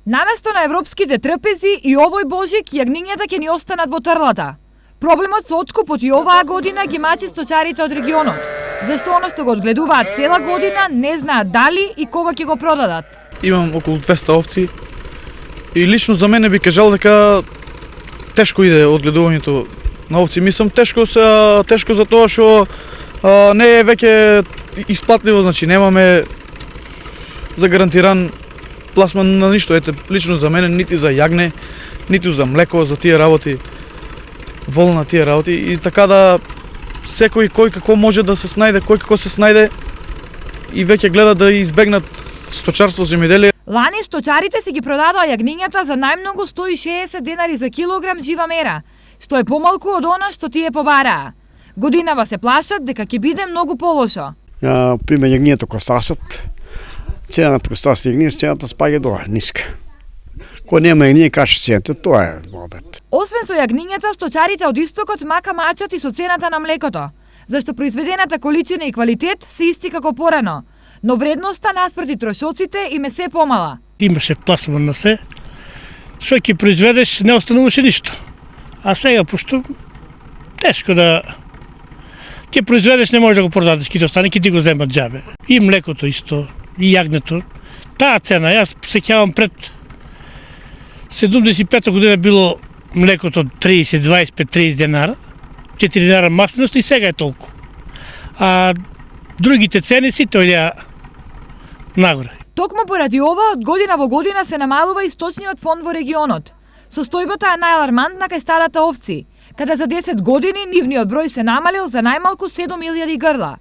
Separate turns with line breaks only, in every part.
Наместо на европските трпези и овој божик, јагнињата ќе ни останат во трлата. Проблемот со откупот и оваа година ги мачи сточарите од регионот, зашто оно што го одгледуваат цела година не знаат дали и кога ќе го продадат.
Имам околу 200 овци и лично за мене би кажал дека тешко иде одгледувањето на овци. Мислам тешко за тоа што не е веќе исплатливо, значи немаме загарантиран пласман на ништо. Ете, лично за мене нити за јагне, ниту за млеко, за тие работи, вол на тие работи, и така да секој кој како може да се снајде, кој како се снајде и веќе гледа да избегнат сточарство, земјоделие.
Лани сточарите си ги продадоа јагнињата за најмногу 160 денари за килограм жива мера, што е помалку од она што тие побараа. Годинава се плашат дека ќе биде многу полошо.
Пример јагнињето косасот, цената косасот јагнињето, цената спаѓа долу, ниска. Кој нема јагниње каша цената, тоа е мобет.
Освен со јагнињата, сточарите од истокот мака мачат и со цената на млекото, зашто произведената количина и квалитет се исти како порано, но вредноста наспроти трошоците им е се помала.
Имаше пласман на се, што ќе произведеш не остануваше ништо. А сега, пошто тешко да ќе произведеш, не можеш да го продадеш, ќе остане, ќе ти го земат џабе. И млекото исто, и јагнето. Таа цена, јас сеќавам пред 75 година било млекото 30, 25, 30 денара, 4 денара масленост и сега е толку. А другите цени сите оѓаа нагоре.
Токму поради ова, од година во година се намалува и сточниот фонд во регионот. Состојбата е најалармантна кај стадата овци, каде за 10 години нивниот број се намалил за најмалку 7.000 грла.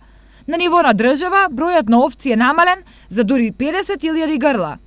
На ниво на држава, бројот на овци е намален за дури 50.000 грла.